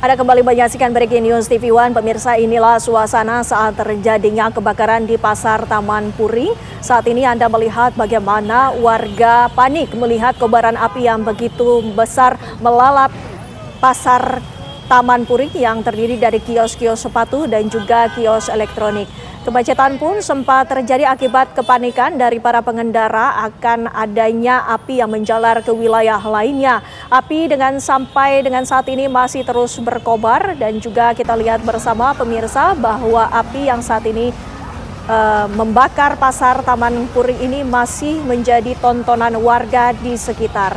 Anda kembali menyaksikan Breaking News TV One. Pemirsa, inilah suasana saat terjadinya kebakaran di Pasar Taman Puring. Saat ini Anda melihat bagaimana warga panik melihat kobaran api yang begitu besar melalap Pasar Taman Puring yang terdiri dari kios-kios sepatu dan juga kios elektronik. Kemacetan pun sempat terjadi akibat kepanikan dari para pengendara akan adanya api yang menjalar ke wilayah lainnya. Api sampai dengan saat ini masih terus berkobar dan juga kita lihat bersama pemirsa bahwa api yang saat ini membakar Pasar Taman Puring ini masih menjadi tontonan warga di sekitar.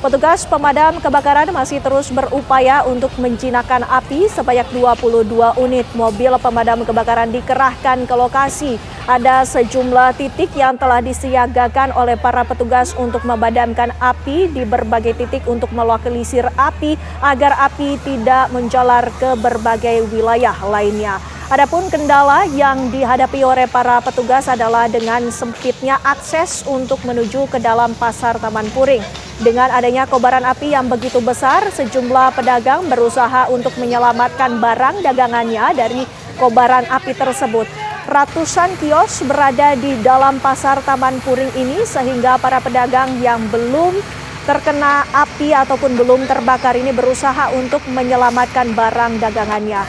Petugas pemadam kebakaran masih terus berupaya untuk menjinakkan api. Sebanyak 22 unit mobil pemadam kebakaran dikerahkan ke lokasi. Ada sejumlah titik yang telah disiagakan oleh para petugas untuk memadamkan api di berbagai titik untuk melokalisir api agar api tidak menjalar ke berbagai wilayah lainnya. Adapun kendala yang dihadapi oleh para petugas adalah dengan sempitnya akses untuk menuju ke dalam Pasar Taman Puring. Dengan adanya kobaran api yang begitu besar, sejumlah pedagang berusaha untuk menyelamatkan barang dagangannya dari kobaran api tersebut. Ratusan kios berada di dalam Pasar Taman Puring ini sehingga para pedagang yang belum terkena api ataupun belum terbakar ini berusaha untuk menyelamatkan barang dagangannya.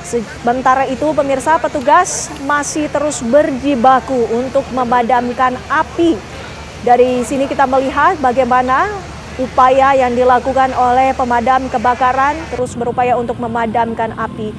Sementara itu pemirsa, petugas masih terus berjibaku untuk memadamkan api. Dari sini kita melihat bagaimana upaya yang dilakukan oleh pemadam kebakaran terus berupaya untuk memadamkan api.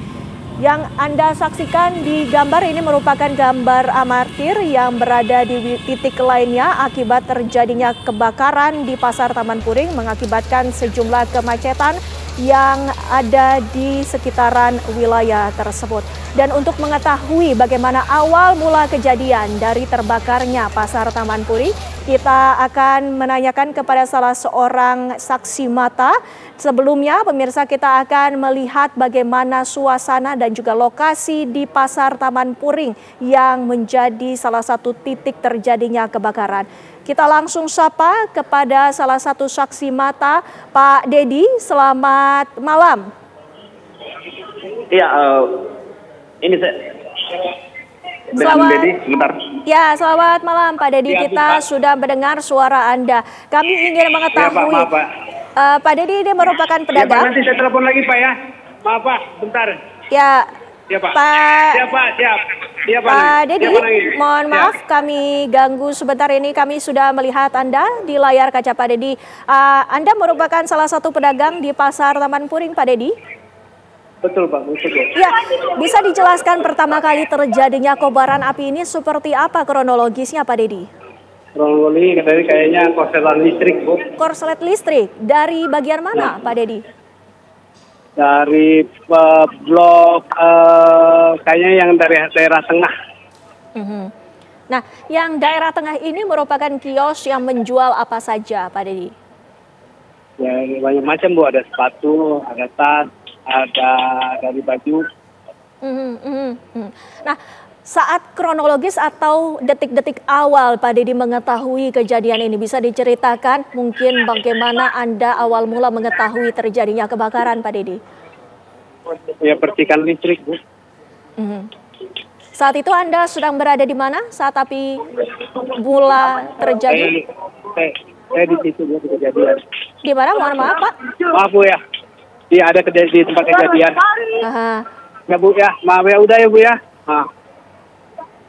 Yang Anda saksikan di gambar ini merupakan gambar amatir yang berada di titik lainnya akibat terjadinya kebakaran di Pasar Taman Puring mengakibatkan sejumlah kemacetan yang ada di sekitaran wilayah tersebut. Dan untuk mengetahui bagaimana awal mula kejadian dari terbakarnya Pasar Taman Puring, kita akan menanyakan kepada salah seorang saksi mata. Sebelumnya, pemirsa, kita akan melihat bagaimana suasana dan juga lokasi di Pasar Taman Puring yang menjadi salah satu titik terjadinya kebakaran. Kita langsung sapa kepada salah satu saksi mata, Pak Dedi. Selamat malam. Iya, ini saya. Selamat, Dedi, sebentar. Ya, selamat malam Pak Dedi. Kita sudah mendengar suara Anda. Kami ingin mengetahui, ya, Pak. Pak Dedi ini merupakan pedagang. Ya, Pak, nanti saya telepon lagi Pak ya. Maaf Pak, bentar. Ya, Pak. Pak. Siap. Pak Dedi, mohon maaf kami ganggu sebentar ini. Kami sudah melihat Anda di layar kaca Pak Dedi. Anda merupakan salah satu pedagang di Pasar Taman Puring, Pak Dedi? Betul Pak, betul. Ya, bisa dijelaskan pertama kali terjadinya kobaran api ini seperti apa kronologisnya Pak Dedi? Kronologi kayaknya korsletan listrik Bu. Korslet listrik, dari bagian mana Pak Dedi? Dari blok kayaknya yang dari daerah tengah. Nah, yang daerah tengah ini merupakan kios yang menjual apa saja, Pak Dedi? Ya, banyak macam Bu, ada sepatu, ada tas, ada dari baju. Nah, saat kronologis atau detik-detik awal Pak Dedi mengetahui kejadian ini, bisa diceritakan mungkin bagaimana Anda awal mula mengetahui terjadinya kebakaran, Pak Dedi? Ya, percikan listrik Bu. Saat itu Anda sedang berada di mana saat api mula terjadi? Saya di situ Bu, kejadian. Di mana? Mohon maaf Pak. Maaf Bu ya. Iya, ada di tempat kejadian. Ya Bu ya, maaf ya, udah ya Bu ya.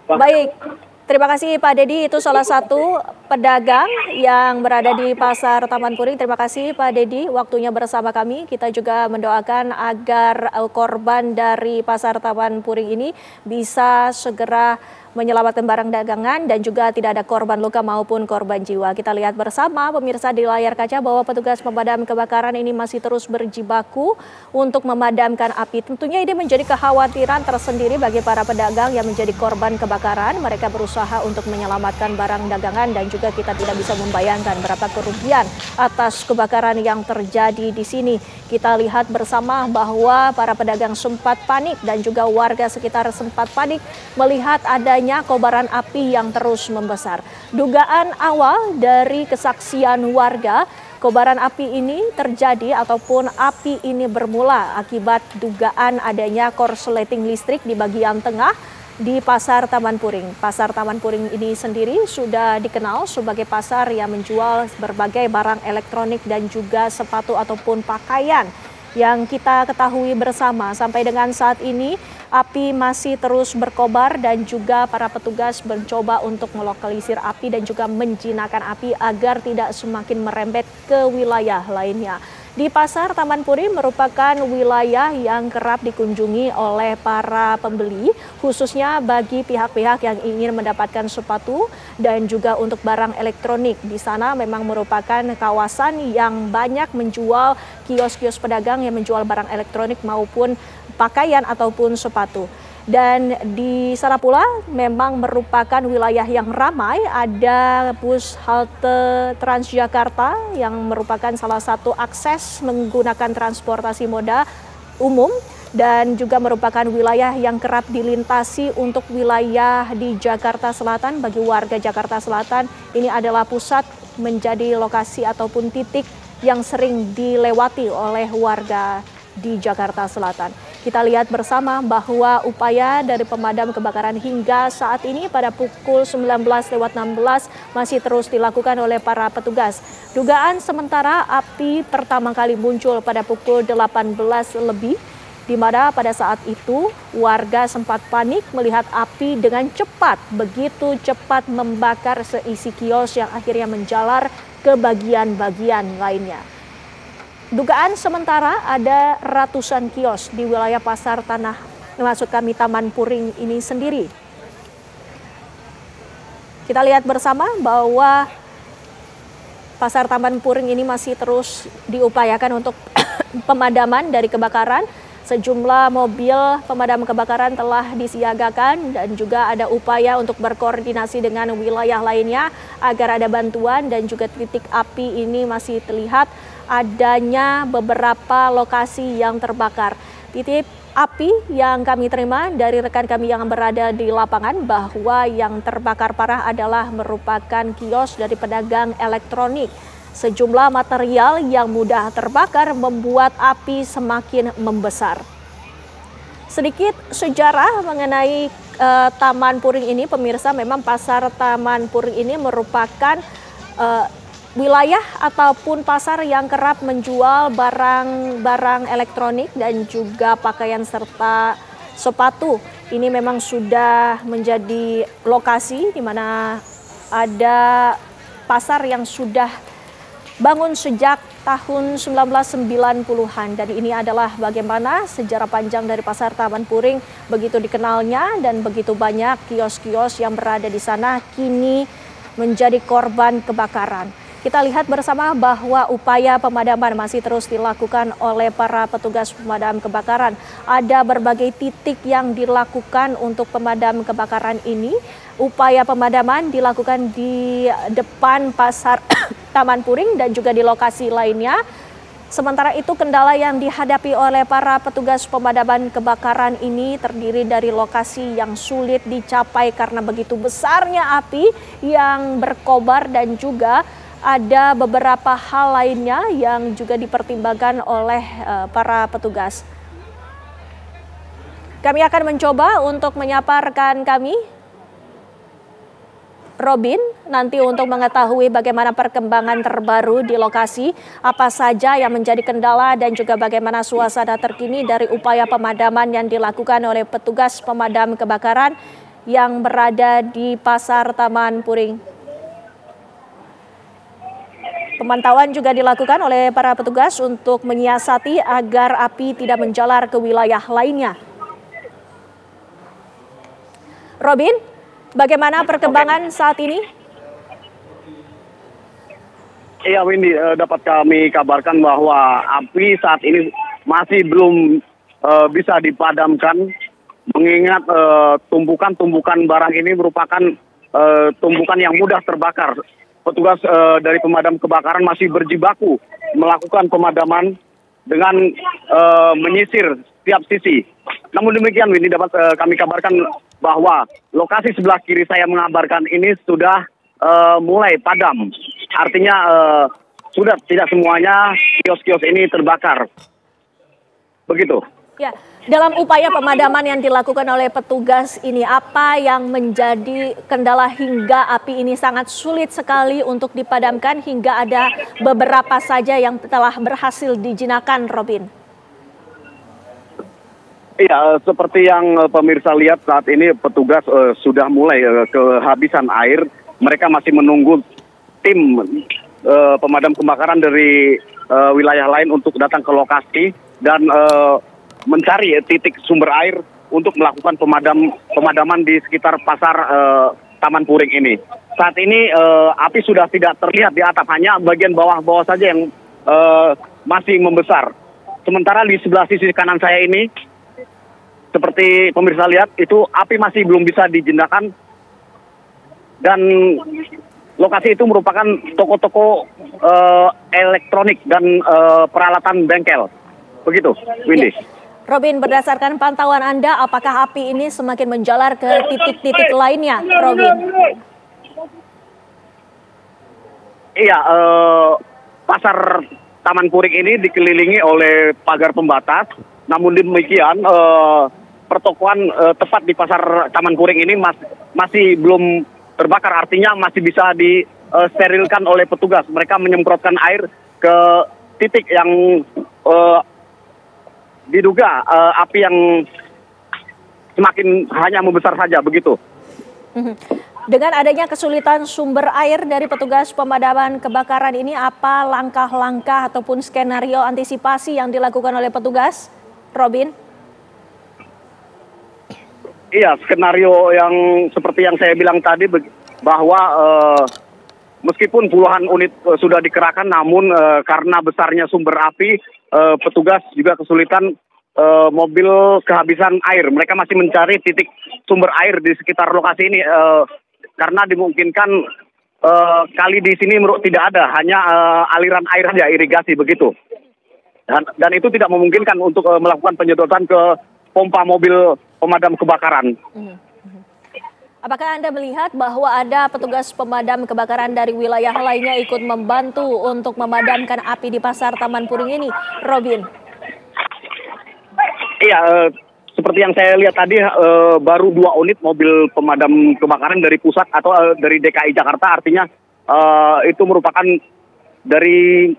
Baik, terima kasih Pak Dedi. Itu salah satu pedagang yang berada di Pasar Taman Puring. Terima kasih Pak Dedi, waktunya bersama kami. Kita juga mendoakan agar korban dari Pasar Taman Puring ini bisa segera menyelamatkan barang dagangan dan juga tidak ada korban luka maupun korban jiwa. Kita lihat bersama pemirsa di layar kaca bahwa petugas pemadam kebakaran ini masih terus berjibaku untuk memadamkan api. Tentunya ini menjadi kekhawatiran tersendiri bagi para pedagang yang menjadi korban kebakaran. Mereka berusaha untuk menyelamatkan barang dagangan dan juga kita tidak bisa membayangkan berapa kerugian atas kebakaran yang terjadi di sini. Kita lihat bersama bahwa para pedagang sempat panik dan juga warga sekitar sempat panik melihat adanya kobaran api yang terus membesar. Dugaan awal dari kesaksian warga Kobaran api ini terjadi ataupun api ini bermula akibat dugaan adanya korsleting listrik di bagian tengah di Pasar Taman Puring. Pasar Taman Puring ini sendiri sudah dikenal sebagai pasar yang menjual berbagai barang elektronik dan juga sepatu ataupun pakaian. Yang kita ketahui bersama sampai dengan saat ini api masih terus berkobar dan juga para petugas mencoba untuk melokalisir api dan juga menjinakkan api agar tidak semakin merembet ke wilayah lainnya. Di Pasar Taman Puring merupakan wilayah yang kerap dikunjungi oleh para pembeli, khususnya bagi pihak-pihak yang ingin mendapatkan sepatu dan juga untuk barang elektronik. Di sana memang merupakan kawasan yang banyak menjual kios-kios pedagang yang menjual barang elektronik maupun pakaian ataupun sepatu. Dan di sana pula memang merupakan wilayah yang ramai, ada bus halte Transjakarta yang merupakan salah satu akses menggunakan transportasi moda umum dan juga merupakan wilayah yang kerap dilintasi untuk wilayah di Jakarta Selatan. Bagi warga Jakarta Selatan, ini adalah pusat menjadi lokasi ataupun titik yang sering dilewati oleh warga di Jakarta Selatan. Kita lihat bersama bahwa upaya dari pemadam kebakaran hingga saat ini pada pukul 19:16 masih terus dilakukan oleh para petugas. Dugaan sementara api pertama kali muncul pada pukul 18 lebih, di mana pada saat itu warga sempat panik melihat api dengan cepat, begitu cepat membakar seisi kios yang akhirnya menjalar ke bagian-bagian lainnya. Dugaan sementara ada ratusan kios di wilayah Pasar Taman Puring ini sendiri. Kita lihat bersama bahwa Pasar Taman Puring ini masih terus diupayakan untuk pemadaman dari kebakaran. Sejumlah mobil pemadam kebakaran telah disiagakan dan juga ada upaya untuk berkoordinasi dengan wilayah lainnya agar ada bantuan, dan juga titik api ini masih terlihat adanya beberapa lokasi yang terbakar. Titik api yang kami terima dari rekan kami yang berada di lapangan bahwa yang terbakar parah adalah merupakan kios dari pedagang elektronik. Sejumlah material yang mudah terbakar membuat api semakin membesar. Sedikit sejarah mengenai Taman Puring ini, pemirsa, memang Pasar Taman Puring ini merupakan wilayah ataupun pasar yang kerap menjual barang-barang elektronik dan juga pakaian serta sepatu. Ini memang sudah menjadi lokasi di mana ada pasar yang sudah bangun sejak tahun 1990-an, dan ini adalah bagaimana sejarah panjang dari Pasar Taman Puring begitu dikenalnya dan begitu banyak kios-kios yang berada di sana kini menjadi korban kebakaran. Kita lihat bersama bahwa upaya pemadaman masih terus dilakukan oleh para petugas pemadam kebakaran. Ada berbagai titik yang dilakukan untuk pemadam kebakaran ini. Upaya pemadaman dilakukan di depan Pasar Taman Puring dan juga di lokasi lainnya. Sementara itu kendala yang dihadapi oleh para petugas pemadaman kebakaran ini terdiri dari lokasi yang sulit dicapai karena begitu besarnya api yang berkobar, dan juga ada beberapa hal lainnya yang juga dipertimbangkan oleh para petugas. Kami akan mencoba untuk menyapa rekan kami, Robin, nanti untuk mengetahui bagaimana perkembangan terbaru di lokasi, apa saja yang menjadi kendala dan juga bagaimana suasana terkini dari upaya pemadaman yang dilakukan oleh petugas pemadam kebakaran yang berada di Pasar Taman Puring. Pemantauan juga dilakukan oleh para petugas untuk menyiasati agar api tidak menjalar ke wilayah lainnya. Robin, bagaimana perkembangan saat ini? Iya, Windy, dapat kami kabarkan bahwa api saat ini masih belum bisa dipadamkan, mengingat tumpukan-tumpukan barang ini merupakan tumpukan yang mudah terbakar. Petugas dari pemadam kebakaran masih berjibaku melakukan pemadaman dengan menyisir setiap sisi. Namun demikian, Windy, dapat kami kabarkan bahwa lokasi sebelah kiri saya mengabarkan ini sudah mulai padam. Artinya sudah tidak semuanya kios-kios ini terbakar. Begitu. Ya, dalam upaya pemadaman yang dilakukan oleh petugas ini, apa yang menjadi kendala hingga api ini sangat sulit sekali untuk dipadamkan hingga ada beberapa saja yang telah berhasil dijinakan, Robin? Iya, seperti yang pemirsa lihat saat ini petugas sudah mulai kehabisan air. Mereka masih menunggu tim pemadam kebakaran dari wilayah lain untuk datang ke lokasi dan mencari titik sumber air untuk melakukan pemadaman di sekitar pasar Taman Puring ini. Saat ini api sudah tidak terlihat di atap, hanya bagian bawah-bawah saja yang masih membesar. Sementara di sebelah sisi kanan saya ini, seperti pemirsa lihat, itu api masih belum bisa dijinakan. Dan lokasi itu merupakan toko-toko elektronik dan peralatan bengkel. Begitu, Windy. Ya. Robin, berdasarkan pantauan Anda, apakah api ini semakin menjalar ke titik-titik lainnya, Robin? Iya, pasar Taman Puring ini dikelilingi oleh pagar pembatas. Namun demikian, pertokoan tepat di pasar Taman Puring ini masih belum terbakar. Artinya masih bisa disterilkan oleh petugas. Mereka menyemprotkan air ke titik yang diduga api yang semakin hanya membesar saja, begitu. Dengan adanya kesulitan sumber air dari petugas pemadaman kebakaran ini, apa langkah-langkah ataupun skenario antisipasi yang dilakukan oleh petugas, Robin? Iya, skenario yang seperti yang saya bilang tadi, bahwa meskipun puluhan unit sudah dikerahkan, namun karena besarnya sumber api, petugas juga kesulitan, mobil kehabisan air. Mereka masih mencari titik sumber air di sekitar lokasi ini, karena dimungkinkan kali di sini tidak ada, hanya aliran air saja, irigasi, begitu. Dan itu tidak memungkinkan untuk melakukan penyedotan ke pompa mobil pemadam kebakaran. Apakah Anda melihat bahwa ada petugas pemadam kebakaran dari wilayah lainnya ikut membantu untuk memadamkan api di pasar Taman Puring ini, Robin? Iya, seperti yang saya lihat tadi, baru 2 unit mobil pemadam kebakaran dari pusat atau dari DKI Jakarta, artinya itu merupakan dari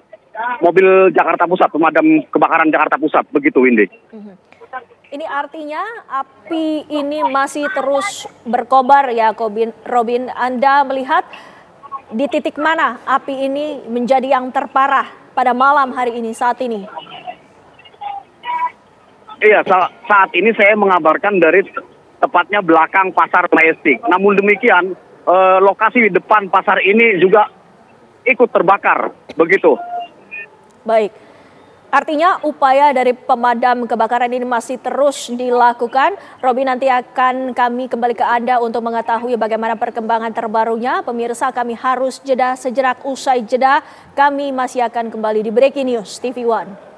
mobil Jakarta Pusat, pemadam kebakaran Jakarta Pusat, begitu, Windy. Ini artinya api ini masih terus berkobar ya, Robin. Anda melihat di titik mana api ini menjadi yang terparah pada malam hari ini, saat ini? Iya, saat ini saya mengabarkan dari tepatnya belakang pasar Majestic. Namun demikian, lokasi di depan pasar ini juga ikut terbakar, begitu. Baik. Artinya upaya dari pemadam kebakaran ini masih terus dilakukan. Robin, nanti akan kami kembali ke Anda untuk mengetahui bagaimana perkembangan terbarunya. Pemirsa, kami harus jeda sejenak. Usai jeda, kami masih akan kembali di Breaking News TV One.